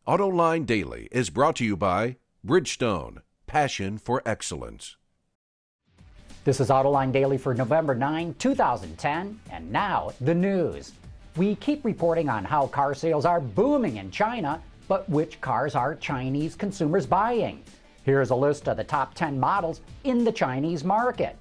Autoline Daily is brought to you by Bridgestone, passion for excellence. This is Autoline Daily for November 9, 2010, and now the news. We keep reporting on how car sales are booming in China, but which cars are Chinese consumers buying? Here's a list of the top 10 models in the Chinese market.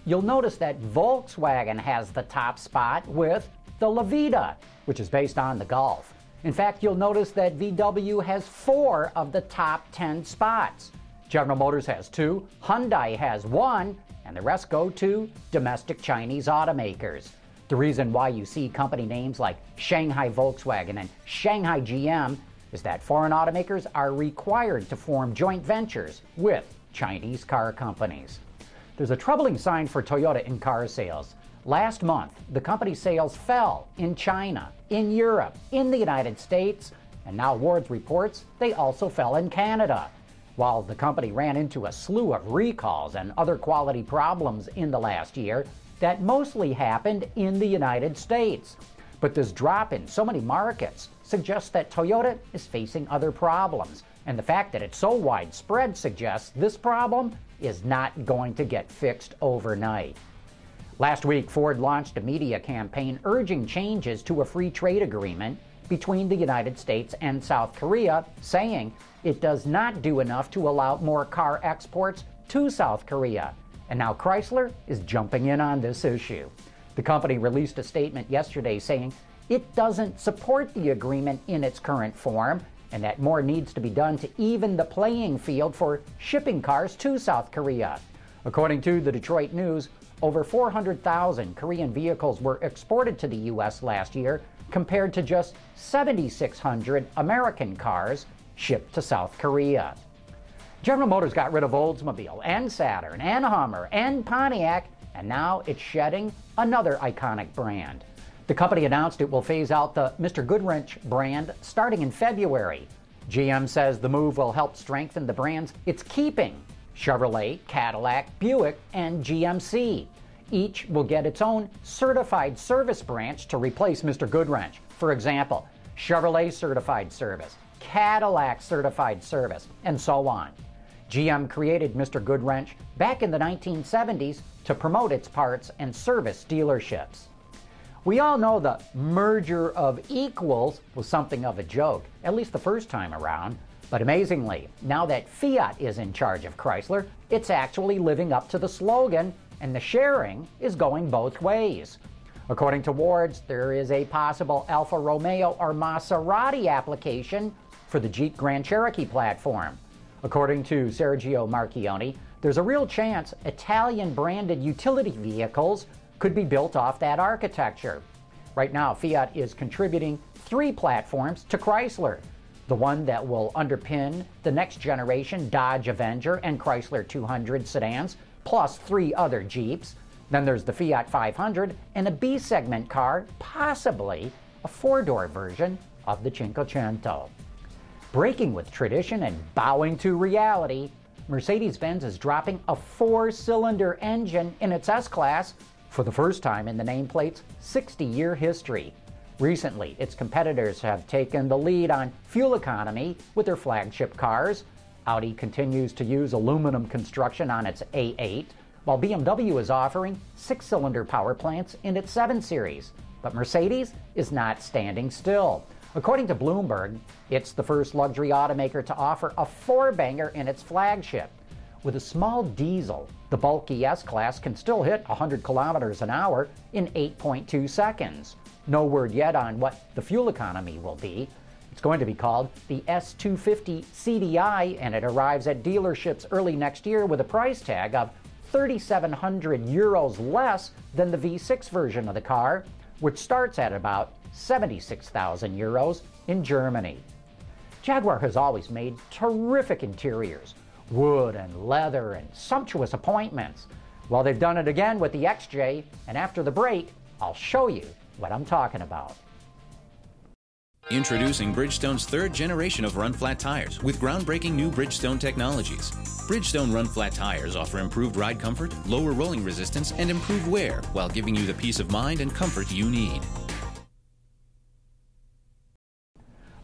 You'll notice that Volkswagen has the top spot with the Levita, which is based on the Golf. In fact, you'll notice that VW has 4 of the top 10 spots. General Motors has 2, Hyundai has 1, and the rest go to domestic Chinese automakers. The reason why you see company names like Shanghai Volkswagen and Shanghai GM is that foreign automakers are required to form joint ventures with Chinese car companies. There's a troubling sign for Toyota in car sales. Last month, the company's sales fell in China, in Europe, in the United States, and now Ward's reports they also fell in Canada. While the company ran into a slew of recalls and other quality problems in the last year, that mostly happened in the United States. But this drop in so many markets suggests that Toyota is facing other problems, and the fact that it's so widespread suggests this problem is not going to get fixed overnight. Last week, Ford launched a media campaign urging changes to a free trade agreement between the United States and South Korea, saying it does not do enough to allow more car exports to South Korea. And now Chrysler is jumping in on this issue. The company released a statement yesterday saying it doesn't support the agreement in its current form and that more needs to be done to even the playing field for shipping cars to South Korea. According to the Detroit News, over 400,000 Korean vehicles were exported to the U.S. last year compared to just 7,600 American cars shipped to South Korea. General Motors got rid of Oldsmobile and Saturn and Hummer and Pontiac, and now it's shedding another iconic brand. The company announced it will phase out the Mr. Goodwrench brand starting in February. GM says the move will help strengthen the brands it's keeping: Chevrolet, Cadillac, Buick, and GMC. Each will get its own certified service branch to replace Mr. Goodwrench. For example, Chevrolet Certified Service, Cadillac Certified Service, and so on. GM created Mr. Goodwrench back in the 1970s to promote its parts and service dealerships. We all know the merger of equals was something of a joke, at least the first time around. But amazingly, now that Fiat is in charge of Chrysler, it's actually living up to the slogan, and the sharing is going both ways. According to Ward's, there is a possible Alfa Romeo or Maserati application for the Jeep Grand Cherokee platform. According to Sergio Marchioni, there's a real chance Italian-branded utility vehicles could be built off that architecture. Right now, Fiat is contributing 3 platforms to Chrysler: the one that will underpin the next generation Dodge Avenger and Chrysler 200 sedans, plus 3 other Jeeps. Then there's the Fiat 500 and a B-segment car, possibly a 4-door version of the Cinquecento. Breaking with tradition and bowing to reality, Mercedes-Benz is dropping a 4-cylinder engine in its S-Class for the first time in the nameplate's 60-year history. Recently, its competitors have taken the lead on fuel economy with their flagship cars. Audi continues to use aluminum construction on its A8, while BMW is offering 6-cylinder power plants in its 7 Series. But Mercedes is not standing still. According to Bloomberg, it's the first luxury automaker to offer a 4-banger in its flagship. With a small diesel, the bulky S-Class can still hit 100 kilometers an hour in 8.2 seconds. No word yet on what the fuel economy will be. It's going to be called the S250 CDI, and it arrives at dealerships early next year with a price tag of 3,700 euros less than the V6 version of the car, which starts at about 76,000 euros in Germany. Jaguar has always made terrific interiors, wood and leather and sumptuous appointments. Well, they've done it again with the XJ, and after the break, I'll show you what I'm talking about. Introducing Bridgestone's 3rd generation of run-flat tires with groundbreaking new Bridgestone technologies. Bridgestone run-flat tires offer improved ride comfort, lower rolling resistance, and improved wear while giving you the peace of mind and comfort you need.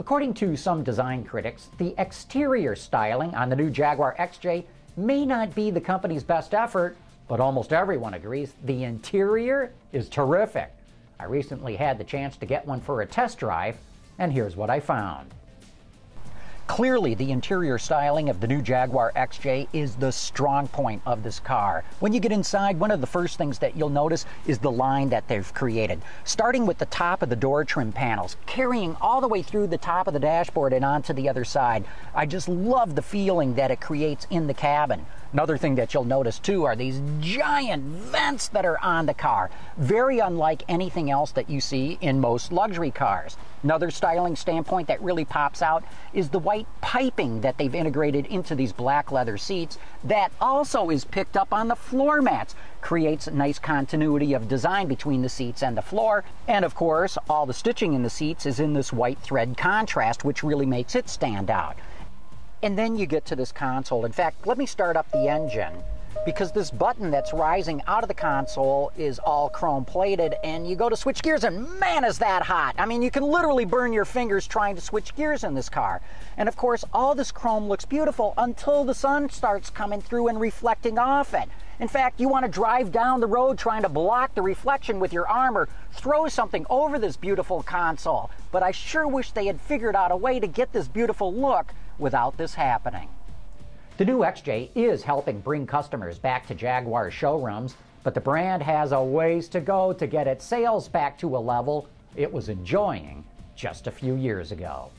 According to some design critics, the exterior styling on the new Jaguar XJ may not be the company's best effort, but almost everyone agrees the interior is terrific. I recently had the chance to get one for a test drive, and here's what I found. Clearly, the interior styling of the new Jaguar XJ is the strong point of this car. When you get inside, one of the first things that you'll notice is the line that they've created. Starting with the top of the door trim panels, carrying all the way through the top of the dashboard and onto the other side. I just love the feeling that it creates in the cabin. Another thing that you'll notice too are these giant vents that are on the car. Very unlike anything else that you see in most luxury cars. Another styling standpoint that really pops out is the white piping that they've integrated into these black leather seats that also is picked up on the floor mats. Creates a nice continuity of design between the seats and the floor. And of course, all the stitching in the seats is in this white thread contrast, which really makes it stand out. And then you get to this console. In fact, let me start up the engine, because this button that's rising out of the console is all chrome plated, and you go to switch gears and man, is that hot. I mean, you can literally burn your fingers trying to switch gears in this car. And of course, all this chrome looks beautiful until the sun starts coming through and reflecting off it. In fact, you want to drive down the road trying to block the reflection with your arm or throw something over this beautiful console. But I sure wish they had figured out a way to get this beautiful look without this happening. The new XJ is helping bring customers back to Jaguar showrooms, but the brand has a ways to go to get its sales back to a level it was enjoying just a few years ago.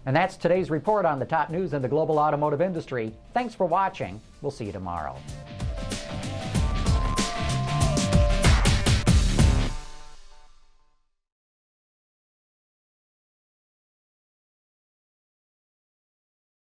And that's today's report on the top news in the global automotive industry. Thanks for watching. We'll see you tomorrow.